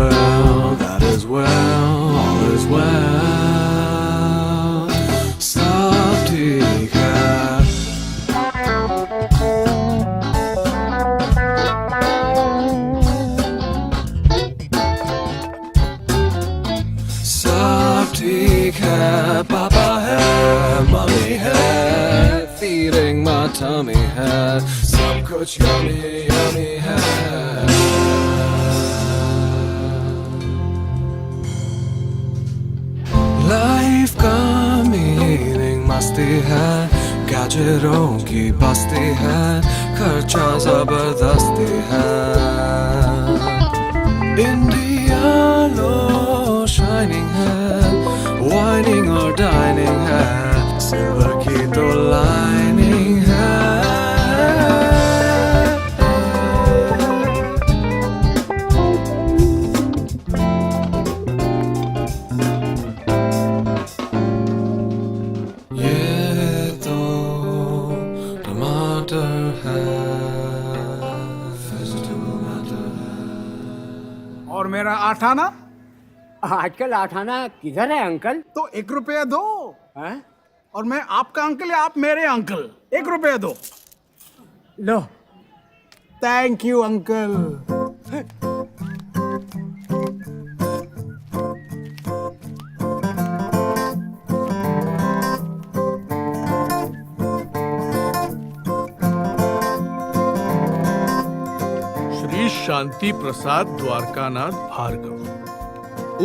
well, that is well, all is well. सब ठीक है. सब ठीक है, पापा है, मम्मी है, feeding my tummy है, सब कुछ yummy yummy है. लाइफ का मीनिंग मस्ती है, गैजेटों की बस्ती है, खर्चा जबरदस्ती है. इंडिया लो शाइनिंग है, वाइनिंग और डाइनिंग है, सिल्वर की तो लाइनिंग है. और मेरा आठाना आजकल आठाना किधर है अंकल? तो 1 रुपया दो. हैं? और मैं आपका अंकल या आप मेरे अंकल? 1 रुपया दो. लो. Thank you uncle. Shri Shanti Prasad Dwarkanath Bhargav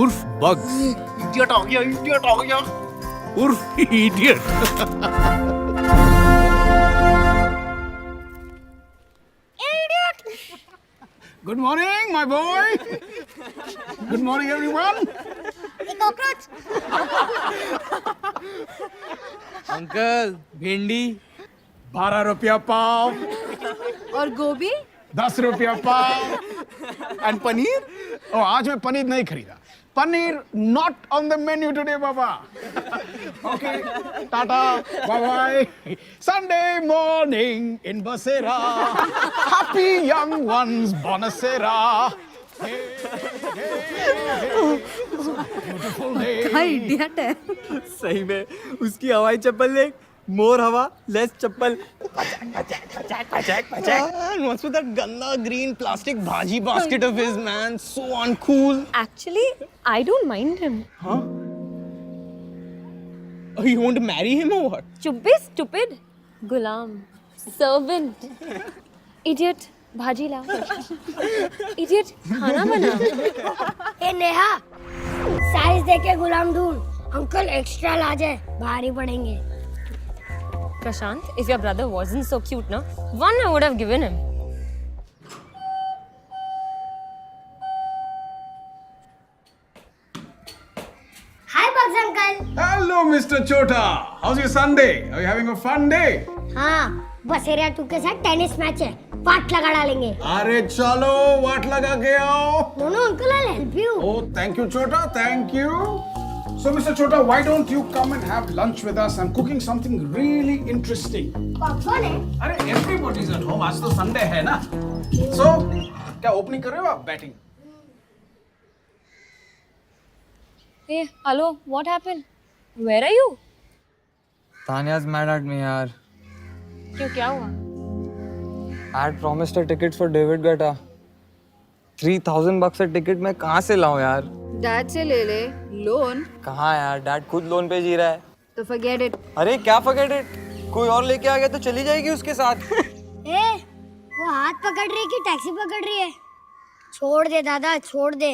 उर्फ बग्स. इडियट हो गया उर्फ idiot. Good morning my boy. Good morning everyone. Uncle भिंडी 12 रुपया पाव. और गोभी 10 रुपया पाव. एंड पनीर? ओ, आज मैं पनीर नहीं खरीदा. Paneer not on the menu today बाबा. Okay, tata, bye bye. Sunday morning in Basera. Happy young ones बोनसेरा. Beautiful day. क्या इडियट है. सही में उसकी हवाई चप्पल देख. मोर हवा लेस चप्पल. And what's with that ganda green plastic bhaji basket of his, man? So uncool. Actually, I don't mind him. Huh? Oh, you want to marry him or what? Chup be stupid. Gulam. Servant. Idiot. भाजी ला. Idiot. खाना बना. ए Neha, size देके गुलाम ढूंढ. Uncle extra large है, भारी पड़ेंगे. Prashant, if your brother wasn't so cute, no, one I would have given him. Hi Bugs uncle. Hello Mr. Chota. How's your Sunday? Are you having a fun day? हाँ, बसेरा 2 के साथ tennis match है. वाट लगा डालेंगे. अरे चलो वाट लगा के आओ. No, uncle, I'll help you. Oh, thank you, Chota. Thank you. So, Mr. Chota, why don't you come and have lunch with us? I'm cooking something really interesting. कौन है? अरे everybody's at home. आज तो Sunday है ना. So, क्या opening कर रहे हो आप? Batting. Hey, hello. What happened? Where are you? Tanya's mad at me, यार. क्यों, क्या हुआ? I had promised a ticket for David Guetta. $3,000 a ticket मैं कहाँ से लाऊं यार? डैड से ले ले. लोन. कहाँ यार? डैड खुद लोन पे जी रहा है. तो forget it. अरे क्या forget it? कोई और लेके आ गया तो चली जाएगी उसके साथ. ए, वो हाथ पकड़ रही है कि टैक्सी पकड़ रही है? छोड़ दे दादा, छोड़ दे.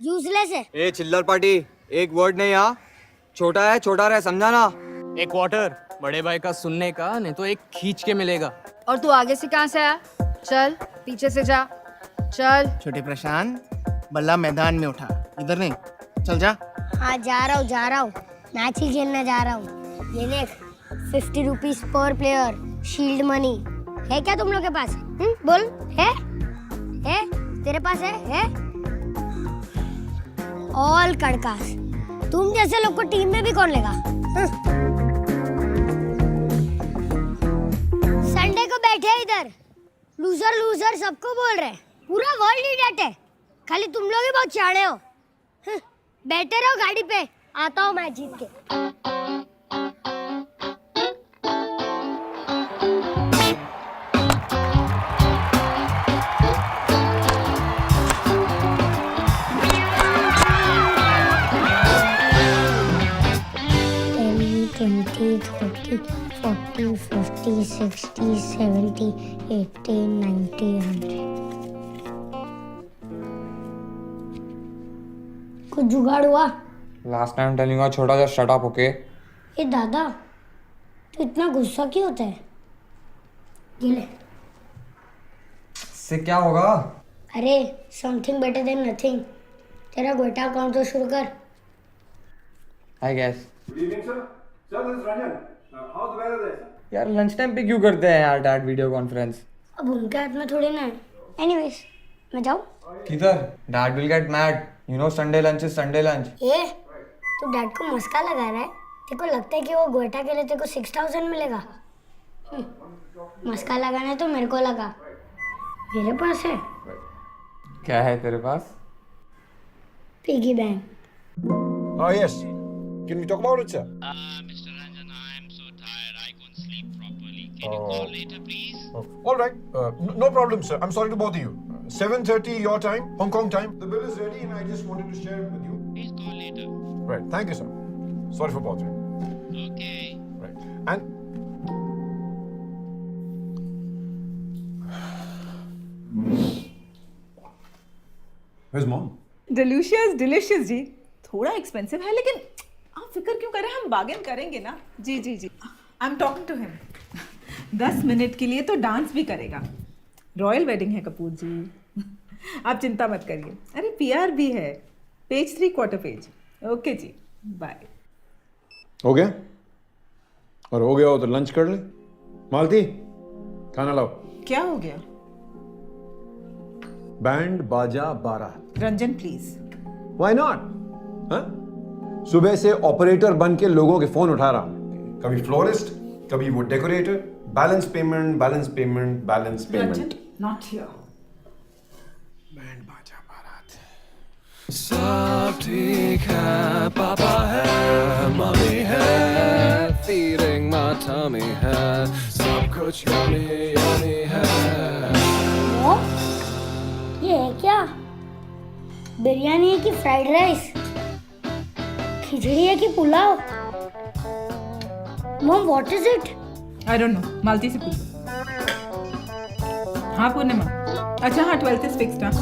यूजलेस है. ए चिल्लर पार्टी, एक वर्ड नहीं हाँ. छोटा है, छोटा रहे, समझा ना. एक वाटर बड़े भाई का सुनने का, नहीं तो एक खींच के मिलेगा. और तू आगे से कहाँ से आया? चल पीछे से जा. चल. छोटे प्रशांत, बल्ला मैदान में उठा, इधर नहीं. चल जा. हाँ जा रहा हूँ. मैच ही खेलने जा रहा हूँ. ये देख, 50 rupees per player. Shield money है क्या तुम लोग के पास? बोल. है? तेरे पास है? ऑल कड़कास. तुम जैसे लोग को टीम में भी कौन लेगा? संडे को बैठे इधर लूजर सबको बोल रहे. पूरा वर्ल्ड इडियट है. खाली तुम लोग ही बहुत चाड़े हो। बैठे रहो गाड़ी पे, आता हूँ मैं जीत के। ट्वेंटी 30 40 50 60 70 80 90 100। कुछ जुगाड़ हुआ? लास्ट टाइम टेलिंग यू छोटा सा शट अप, ओके? ए दादा, तू इतना गुस्सा क्यों होता है? ये ले। इससे क्या होगा? अरे समथिंग बेटर देन नथिंग। तेरा गोटा अकाउंट तो शुरू कर। I guess. Good evening, sir. Sir, this is Ranjan. How's the weather there, sir? यार लंच टाइम पे क्यों करते हैं यार डैड वीडियो कॉन्फ्रेंस? अब उनके हाथ में थोड़ी ना है। एनीवेज, मैं जाऊँ? किधर? Dad will get mad, you know Sunday lunch is Sunday lunch. ये तू डैड को मस्का लगा रहा है? तेरे को लगता है कि वो गोटा के लिए तेरे को 6000 मिलेगा? मस्का लगाना है तो मेरे को लगा, मेरे पास है। क्या है तेरे पास? Piggy bank. Oh, yes. Can we talk about it, sir? Mr. Ranjan, I am so tired. I couldn't sleep properly. Can you call later, please? All right. No problem, sir. I'm sorry to bother you. 7:30 your time, Hong Kong time. The bill is ready and I just wanted to share it with you. Please call later. Right. Thank you, sir. Sorry for bothering. Okay. Right. And where's mom? Delicious delicious जी। थोड़ा expensive है लेकिन आप फिक्र क्यों करें, हम bargain करेंगे ना। जी जी जी, I am talking to him. 10 minute के लिए तो डांस भी करेगा। रॉयल वेडिंग है कपूर जी, आप चिंता मत करिए। अरे पीआर भी है, पेज 3/4 पेज। ओके जी, बाय। हो गया? और हो गया हो तो लंच कर ले। मालती, खाना लाओ। क्या हो गया? बैंड बाजा बारात। रंजन प्लीज। Why not? हाँ? सुबह से ऑपरेटर बन के लोगों के फोन उठा रहा हूं। कभी फ्लोरिस्ट, कभी वो decorator. Balance payment, balance payment, balance payment. Not here. Band बाजा बारात। सब ठीक है, पापा है, मम्मी है, feeding my tummy है, सब कुछ yummy yummy है। ये है क्या? बिरयानी है कि फ्राइड राइस? खिचड़ी है कि पुलाव? Mom what is it? I don't know, Malti से पूछो। हाँ पूर्णिमा, अच्छा हाँ 12th इज फिक्स्ड। हाँ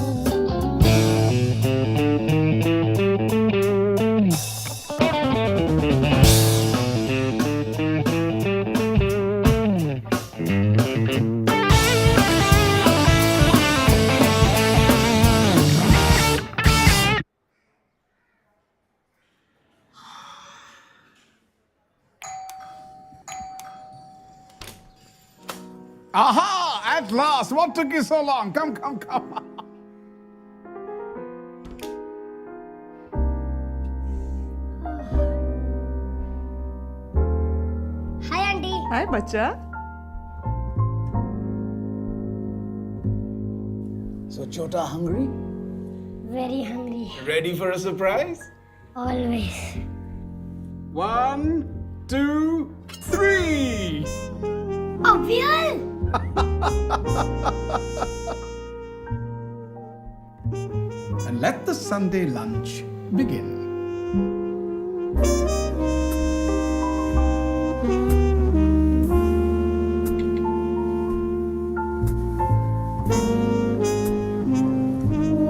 Aha! At last! What took you so long? Come, come, come. Hi aunty. Hi बच्चा। So, Chota, hungry? Very hungry. Ready for a surprise? Always. 1, 2, 3. Abhyal! And let the Sunday lunch begin.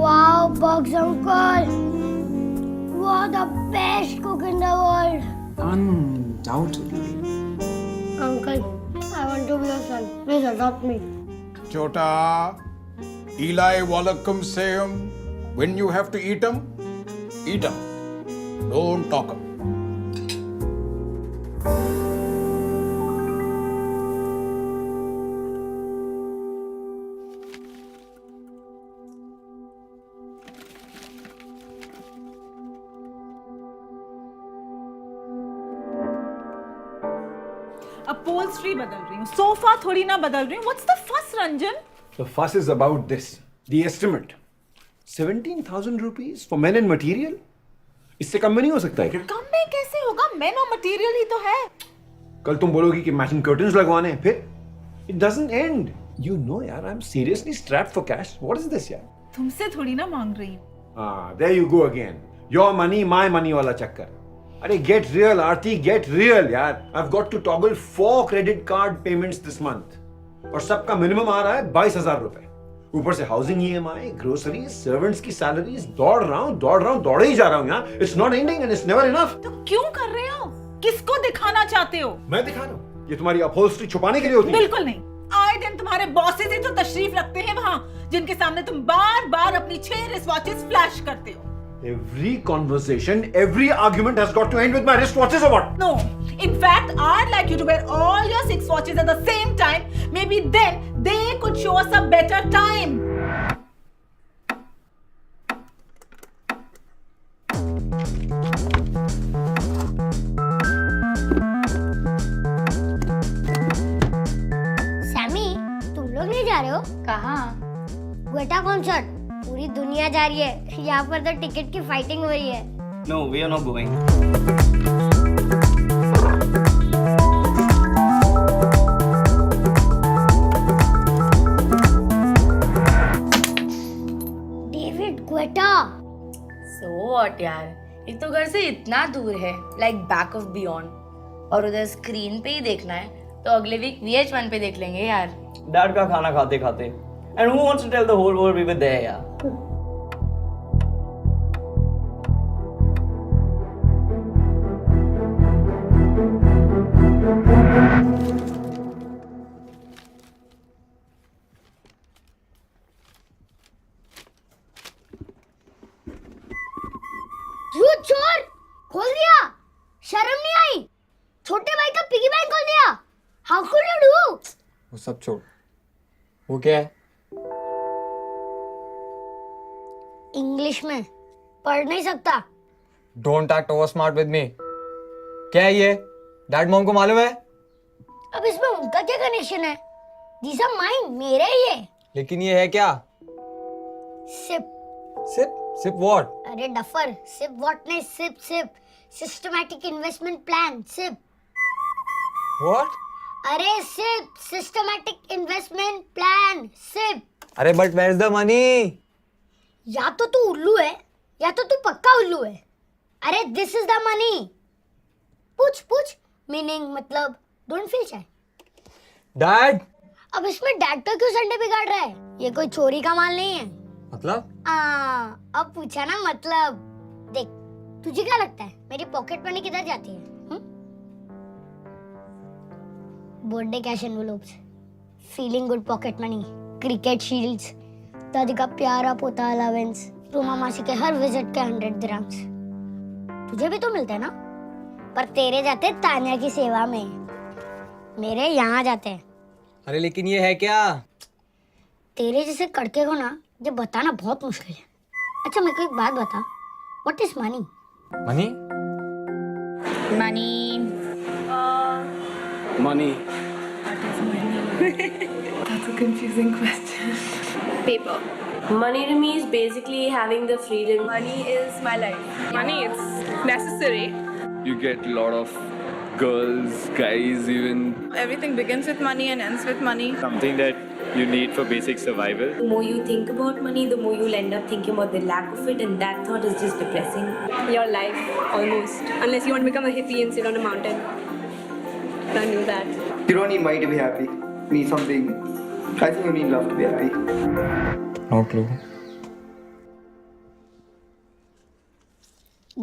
Wow, Bugs uncle! You are the best cook in the world. Undoubtedly. Uncle, I want to be your son. Please adopt me. Chota, Eli Wallacum sayum, when you have to eat 'em, eat 'em. Don't talk 'em. Upholstery बदल रही हूँ, sofa थोड़ी ना बदल रही हूँ। What's the फस Ranjan? The fuss is about this. The estimate. 17,000 rupees for men and material? इससे कम में नहीं हो सकता है क्या? कम में कैसे होगा? मेन और मटेरियल ही तो है. कल तुम बोलोगी कि मैचिंग कर्टन्स लगवाने हैं, फिर it doesn't end. You know यार, I'm seriously strapped for cash. What is this यार? तुमसे थोड़ी ना मांग रही हूँ. There you go again. Your money, my money वाला चक्कर. अरे get real आरती, get real यार. I've got to toggle 4 credit card payments this month. और सबका मिनिमम आ रहा है 22,000 रुपए. ऊपर से हाउसिंग EMI, ग्रोसरीज, सर्वेंट्स की सैलरीज, दौड़े ही जा रहा हूँ यार. It's not ending and it's never enough. तो क्यों कर रहे हो? किसको दिखाना चाहते हो? मैं दिखा रहा हूँ. ये तुम्हारी अपहोल्स्ट्री छुपाने के लिए होती है? बिल्कुल नहीं. आए दिन तुम्हारे बॉसेस ही तो तशरीफ रखते हैं वहाँ, जिनके सामने तुम बार-बार अपनी 6 रिस्टवॉचेस फ्लैश करते हो. Every conversation, every argument has got to end with my wristwatches or what? No. In fact, I'd like you to wear all your 6 watches at the same time. Maybe then they could show us a better time. Sammy, तुम लोग नहीं जा रहे हो? कहाँ? Guetta concert. पूरी दुनिया जा रही है. यहाँ पर तो टिकट की फाइटिंग हो रही है. No, we are not going. David Guetta. So what यार? एक तो घर से इतना दूर है, like back of beyond. और उधर स्क्रीन पे ही देखना है, तो अगले वीक VH1 पे देख लेंगे यार. डैड का खाना खाते खाते. And who wants to tell the whole world we were there यार? चोर खोल दिया. शर्म नहीं आई? छोटे भाई का पिगी बैंक खोल दिया. How could you do? वो सब छोड़. वो क्या है? इंग्लिश में पढ़ नहीं सकता. Don't act over smart with me. क्या है ये? डैड मॉम को मालूम है? अब इसमें उनका क्या कनेक्शन है? These are mine, मेरे ही है. लेकिन ये है क्या? सिप. सिप? SIP what? अरे डफर. सिप व्हाट नहीं, SIP SIP. Systematic investment plan. SIP. What? अरे SIP. Systematic investment plan. SIP. अरे but where is the money? या तो तू उल्लू है या तो तू पक्का उल्लू है. अरे दिस इज द मनी. पूछ मीनिंग मतलब डोंट फील शाय. डैड. अब इसमें डैड का क्यों संडे बिगाड़ रहा है? ये कोई चोरी का माल नहीं है. मतलब? अब पूछा ना मतलब. देख, तुझे क्या लगता है मेरी पॉकेट मनी किधर जाती है? Birthday cash envelopes, feeling good pocket money, cricket shields, दादी का प्यारा पोता अलावेंस, रूमा मासी के हर विजिट के 100 दिरहम्स. तुझे भी तो मिलते हैं ना, पर तेरे जाते तान्या की सेवा में, मेरे यहाँ जाते हैं. अरे लेकिन ये है क्या? तेरे जैसे कड़के को ना ये बताना बहुत मुश्किल है. अच्छा मेरे को एक बात बता, what is money? Money? Money. That's a confusing question. Paper. Money to me is basically having the freedom. Money is my life. Money, it's necessary. You get a lot of girls, guys, even. Everything begins with money and ends with money. Something that you need for basic survival. The more you think about money, the more you'll end up thinking about the lack of it, and that thought is just depressing. Your life, almost. Unless you want to become a hippie and sit on a mountain. I knew that. You don't need money to be happy. You need something. I think you need love to be happy. No clue.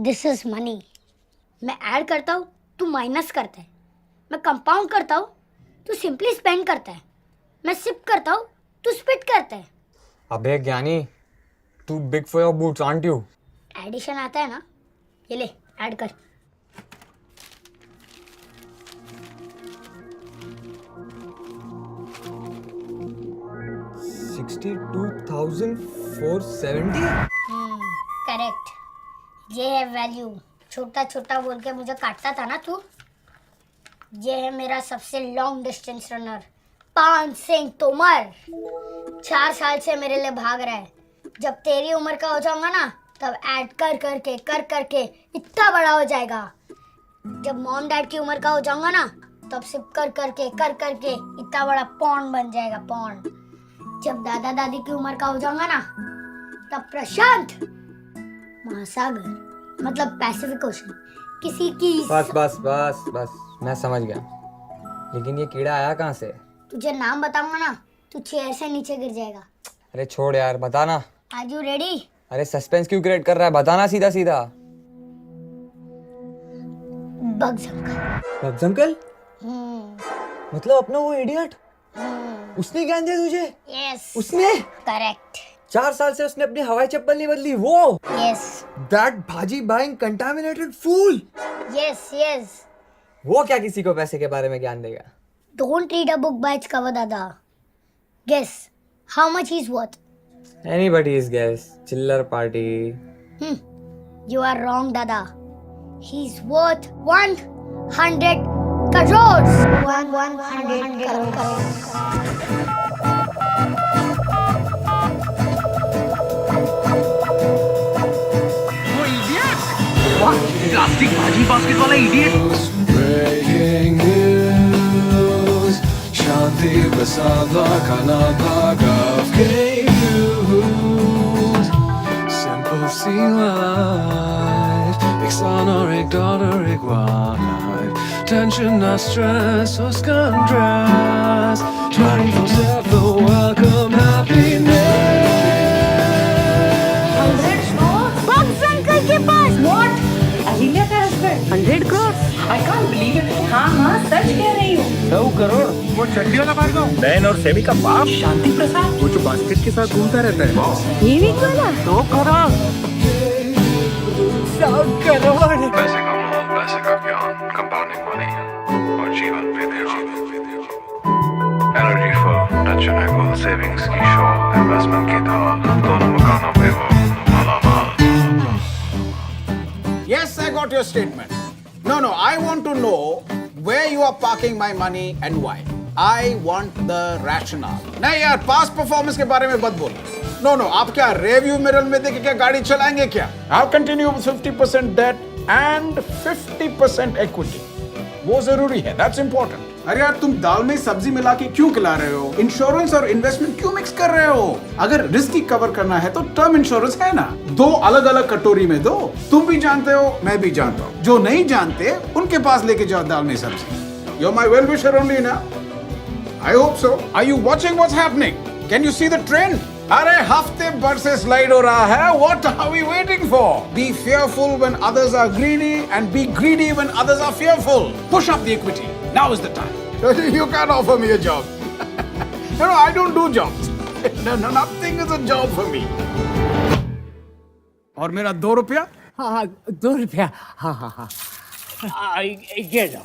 This is money. मैं add करता हूँ, तू minus करता है. मैं compound करता हूँ, तू सिंपली स्पेंड करता है. मैं सिप करता हूँ, तू स्पिट करता है. अबे ज्ञानी, तू big for your boots aren't you? Edition आता है ना, ये ले ऐड कर. $62,470? करेक्ट. ये है वैल्यू. छोटा छोटा बोल के मुझे काटता था ना तू. ये है मेरा सबसे लॉन्ग डिस्टेंस रनर, पान सिंह तोमर. 4 साल से मेरे लिए भाग रहा है. जब तेरी उम्र का हो जाऊंगा ना तब ऐड कर करके इतना बड़ा हो जाएगा। जब मॉम डैड की उम्र का हो जाऊंगा ना तब सिर्फ कर करके इतना बड़ा पॉन्ड बन जाएगा, पॉन्ड। जब दादा दादी की उम्र का हो जाऊंगा ना तब प्रशांत महासागर मतलब पैसिफिक ओशन किसी की। बस मैं समझ गया, लेकिन ये कीड़ा आया कहाँ से? तुझे नाम बताऊंगा ना तू चेयर से नीचे गिर जाएगा। अरे छोड़ यार, बताना। Are you ready? अरे सस्पेंस क्यों क्रिएट कर रहा है, बताना सीधा सीधा। Bugs uncle. Bugs uncle? मतलब अपना वो इडियट? उसने ज्ञान दिया तुझे? यस। उसने? करेक्ट। 4 साल से उसने अपनी हवाई चप्पल नहीं बदली, वो? यस। That भाजी बाइंग contaminated fool? यस। वो क्या किसी को पैसे के बारे में ज्ञान देगा? Don't read a book by its cover, Dada. Guess how much he's worth. Anybody's guess. Chiller party. You are wrong, Dada. He's worth 100 crores. 100 crores. Plastic भाजी बास्केट वाला idiot. Breaking news, Shanti Prasad Lakanabhag of news. Simple sea life, big son or a daughter, wife. Tension, not stress, or contrast. 24/7, welcome happiness. Bugs uncle के पास. What? Ahilya का husband? 100 crores? I can't believe it. हाँ सच कह रही हूँ। 100 करोड़? वो चड्डी वाला Bhargava? Ban और सेमी का बाप? शांति प्रसाद? वो जो बास्केट के साथ घूमता रहता है? ये वीक वाला? 2 करोड़? 100 करोड़? पैसे का ज्ञान, कंपाउंडिंग मनी और जीवन विद्या। एनर्जी फॉर टच एंड एगो सेविंग्स की शॉप, इन्वेस्टमेंट की दवा, दोनों मकानों पे वो मालामाल। Yes, I got your statement. No, I want to know where you are parking my money and why. I want the rationale. नहीं यार, past performance के बारे में मत बोल. No, आप क्या rearview mirror में देख के क्या गाड़ी चलाएंगे क्या? I'll continue with 50% debt and 50% equity. वो जरूरी है, that's important. अरे यार तुम दाल में सब्जी मिला के क्यों खिला रहे हो? इंश्योरेंस और इन्वेस्टमेंट क्यों मिक्स कर रहे हो? अगर रिस्क ही कवर करना है तो टर्म इंश्योरेंस है ना, 2 अलग अलग कटोरी में दो। तुम भी जानते हो, मैं भी जानता हूँ। जो नहीं जानते उनके पास लेके जाओ दाल में सब्जी। You're my well wisher only ना? I hope so. Are you watching what's happening? Can you see the trend? अरे हफ्ते भर से स्लाइड हो रहा है। What are we waiting for? Be fearful when others are greedy and be greedy when others are fearful. Push up the equity. Now is the time. You can't offer me a job. No, I don't do jobs. No, nothing is a job for me. और मेरा 2 रुपया? हाँ 2 रुपया। हाँ ये लो।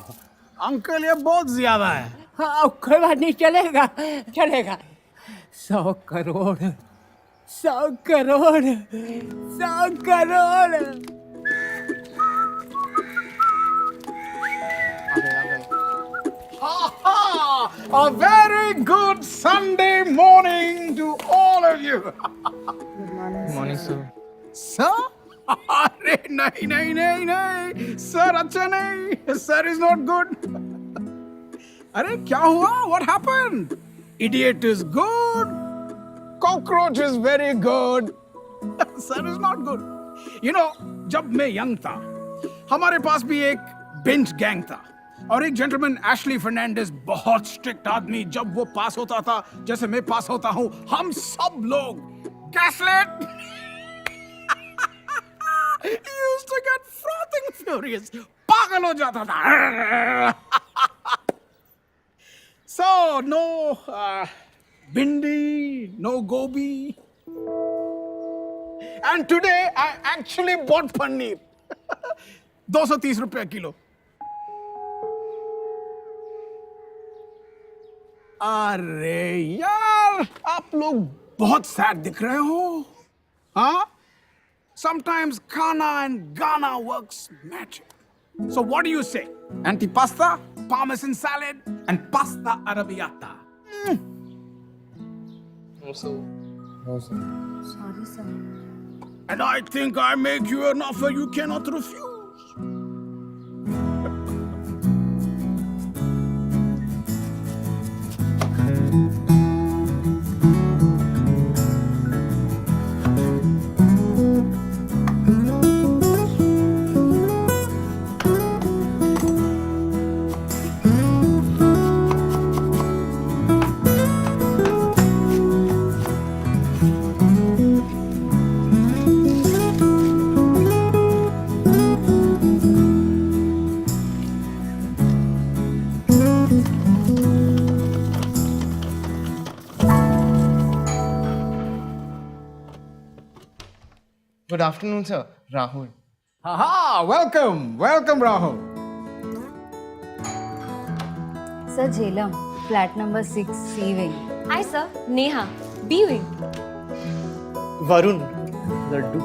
Uncle ये बहुत ज्यादा है। हाँ कोई बात नहीं, चलेगा 100 crore 100 crore 100 crore. A very good Sunday morning to all of you. Good morning, sir. Sir? अरे नहीं सर अच्छा नहीं, सर इज नॉट गुड। अरे क्या हुआ? What happened? Idiot is good, cockroach is very good, sir is not good. You know, जब मैं young था हमारे पास भी एक बेंच गैंग था और एक जेंटलमैन एशली फर्नांडिस, बहुत स्ट्रिक्ट आदमी। जब वो पास होता था जैसे मैं पास होता हूँ, हम सब लोग गैसलेट used to get frothing furious, पागल हो जाता था। So no bindi, no gobi, and today I actually bought paneer. 230 रुपया किलो। अरे यार आप लोग बहुत सैड दिख रहे हो। हाँ? Sometimes Ghana and Ghana works magic. So what do you say? Antipasta, parmesan salad, and pasta arrabbiata. Also, No, sir. Sorry, sir. And I think I make you an offer you cannot refuse. Good afternoon, sir. Rahul. Aha! Welcome, welcome, Rahul. Sir, Jhelum, flat number 6, C wing. Hi, sir. Neha. B wing. Varun. Laddu.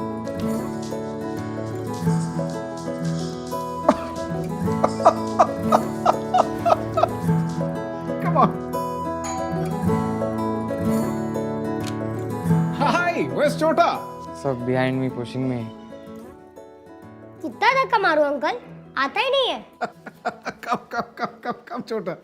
Come on. Hi, where's Chota? Sir, behind me, pushing me. कितना धक्का मारू uncle, आता ही नहीं है। कम छोटा।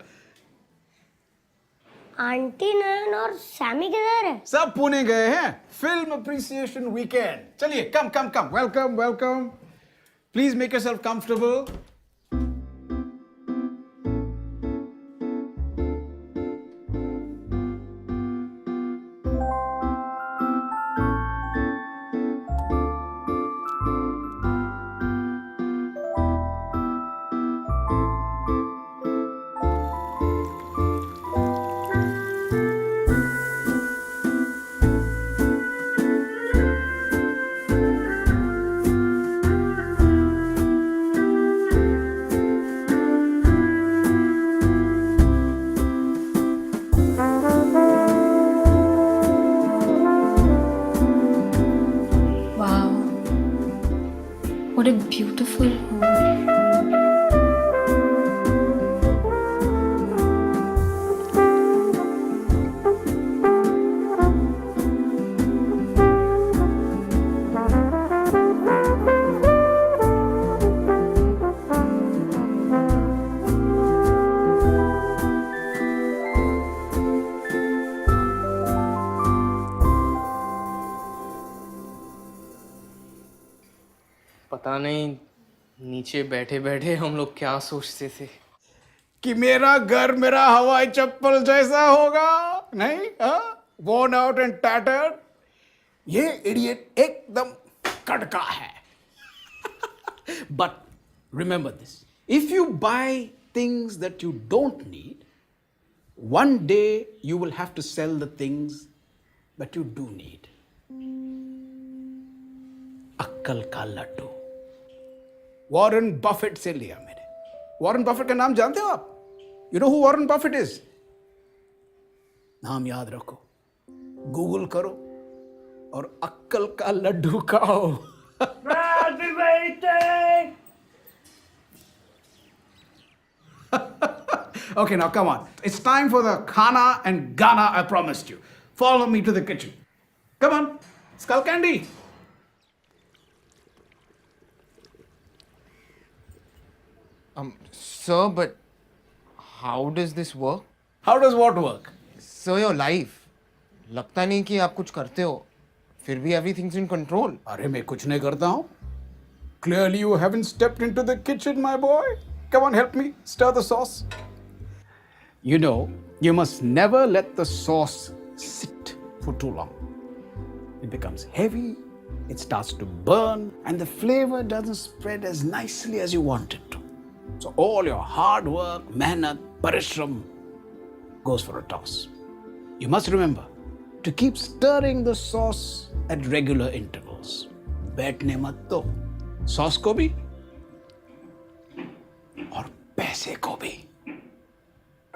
Aunty नयन और Sami किधर है? सब पुणे गए हैं फिल्म अप्रिसिएशन वीकेंड। चलिए come come come, welcome welcome, please make yourself comfortable. What a beautiful home. पता नहीं नीचे बैठे बैठे हम लोग क्या सोचते थे कि मेरा घर मेरा हवाई चप्पल जैसा होगा, नहीं? Worn out and tattered. ये इडियट एकदम कड़का है। But remember this: if you buy things that you don't need, one day you will have to sell the things that you do need. अक्कल का लड्डू वॉरेन बफेट से लिया मैंने। Warren Buffett का नाम जानते हो आप? You know who Warren Buffett is? नाम याद रखो, गूगल करो और अक्कल का लड्डू खाओ। Okay, now come on. It's time for the khana and Ghana I promised you. Follow me to the kitchen. Come on, skull candy. Sir, but how does this work? How does what work? Sir, your life. लगता नहीं कि आप कुछ करते हो, फिर भी everything's in control. अरे मैं कुछ नहीं करता हूँ. Clearly you haven't stepped into the kitchen, my boy. Come on, help me stir the sauce. You know, you must never let the sauce sit for too long. It becomes heavy, it starts to burn, and the flavor doesn't spread as nicely as you want it to. So all your hard work, mehnat, parishram goes for a toss. You must remember to keep stirring the sauce at regular intervals. बैठने मत दो, sauce को भी और पैसे को भी.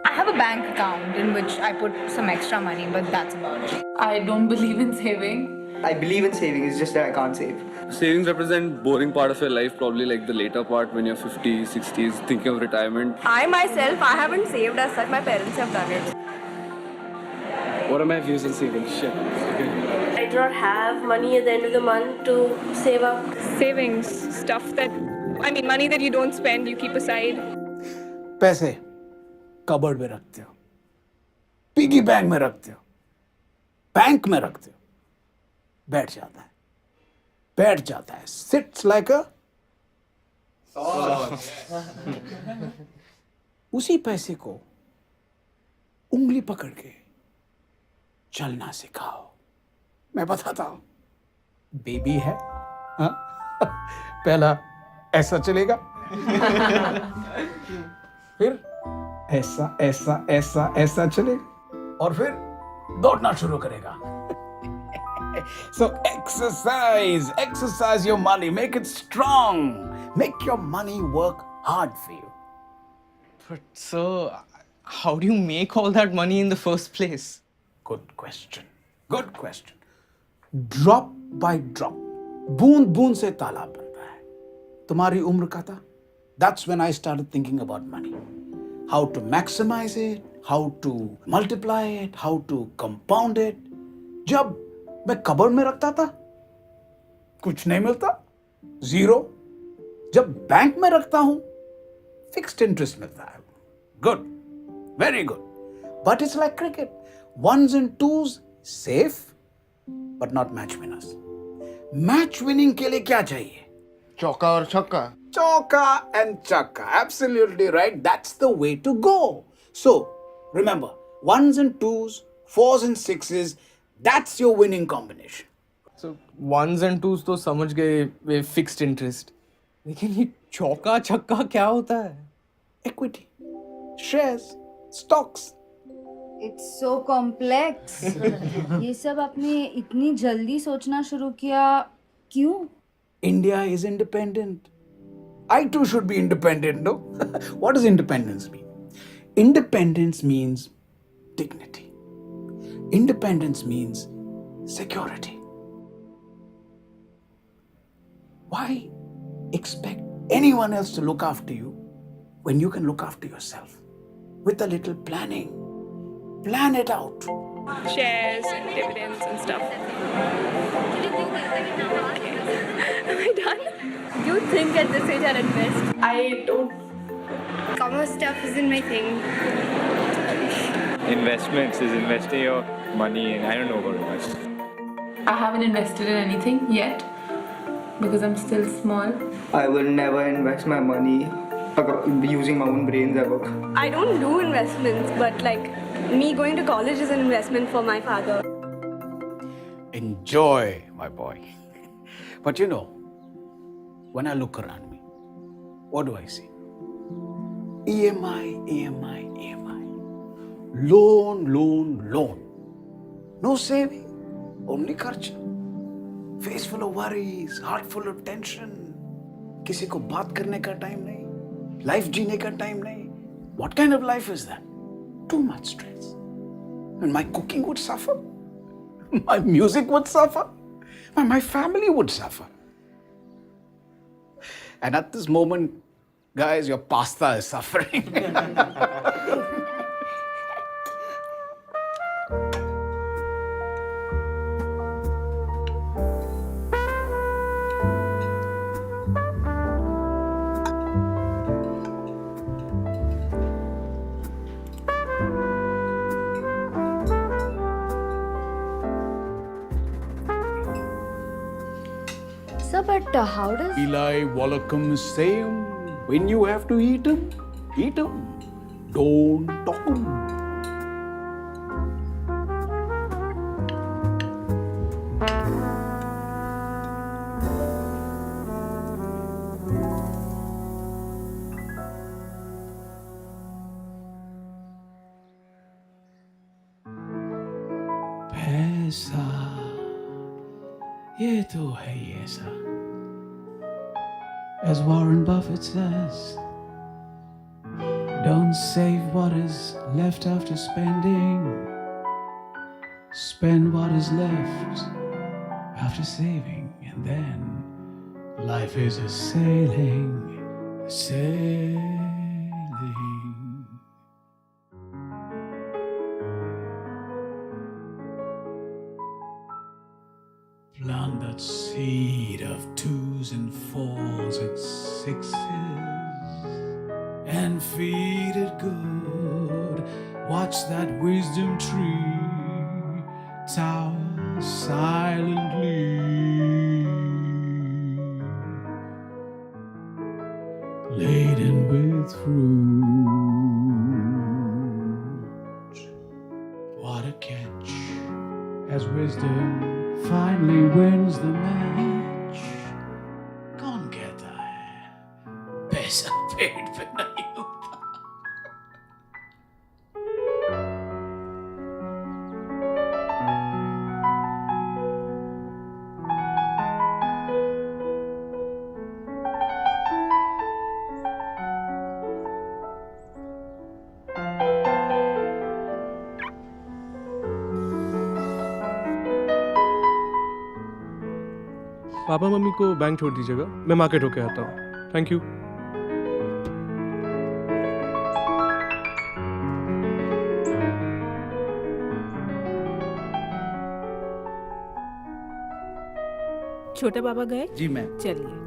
I have a bank account in which I put some extra money, but that's about it. I don't believe in saving. I believe in saving, it's just that I can't save. Savings represent boring part of your life, probably like the later part when you're 50s, 60s, thinking of retirement. I myself, I haven't saved as such. My parents have done it. What are my views on saving? Shit. Okay. do not have money at the end of the month to save up. Savings, stuff that, I mean, money that you don't spend, you keep aside. पैसे cupboard में रखते हो, piggy bank में रखते हो, bank में रखते हो, बैठ जाता है, सिट्स लाइक अ उसी पैसे को उंगली पकड़ के चलना सिखाओ। मैं बताता हूं, बेबी है, हाँ? पहला ऐसा चलेगा, फिर ऐसा ऐसा ऐसा ऐसा चलेगा, और फिर दौड़ना शुरू करेगा। So exercise your money, make it strong, make your money work hard for you. But sir, how do you make all that money in the first place? Good question. Drop by drop, बूंद बूंद से तालाब बनता है। तुम्हारी उम्र का था, that's when I started thinking about money. How to maximize it, how to multiply it, how to compound it. जब मैं कबर्ड में रखता था, कुछ नहीं मिलता, जीरो। जब बैंक में रखता हूं, फिक्स्ड इंटरेस्ट मिलता है। Good, very good. But it's like cricket, ones and twos safe, but not match winners. Match winning के लिए क्या चाहिए? चौका और छक्का। Choka and chakka. Absolutely right. That's the way to go. So, remember, ones and twos, fours and sixes, that's your winning combination. So ones and twos तो समझ गए वे fixed interest, लेकिन ये चौका छक्का क्या होता है? Equity, shares, stocks. It's so complex. ये सब आपने इतनी जल्दी सोचना शुरू किया क्यों? India is independent. I too should be independent, no? What does independence mean? Independence means dignity. Independence means security. Why expect anyone else to look after you when you can look after yourself? With a little planning. Plan it out. Shares and dividends and stuff. Am I done? You think at this age I'll invest? I don't. Commerce stuff isn't my thing. Investments is investing your money in. I don't know about investment. I haven't invested in anything yet because I'm still small. I will never invest my money using my own brains ever. I don't do investments, but like me going to college is an investment for my father. Enjoy, my boy. But you know, when I look around me, what do I see? EMI, EMI, EMI. Loan, loan, loan. No saving, only kharcha. Face full of worries, heart full of tension. किसी को बात करने का time नहीं, life जीने का time नहीं. What kind of life is that? Too much stress. And my cooking would suffer. My music would suffer. My family would suffer. And at this moment, guys, your pasta is suffering. Sir, but how does... Eli Wallacom same. When you have to eat them, eat them. Don't talk them. पैसा ये तो है ही ऐसा. As Warren Buffett says, don't save what is left after spending. Spend what is left after saving, and then life is a sailing, sailing. deposit sixes and feed it good. Watch that wisdom tree tower silently, laden with fruit. What a catch, as wisdom finally wins the match. कौन कहता है पैसा पेट पे नहीं होता? Papa mummy को bank छोड़ दीजिएगा, मैं मार्केट होके आता हूँ। Thank you. छोटे पापा गए? जी मैम। चलिए।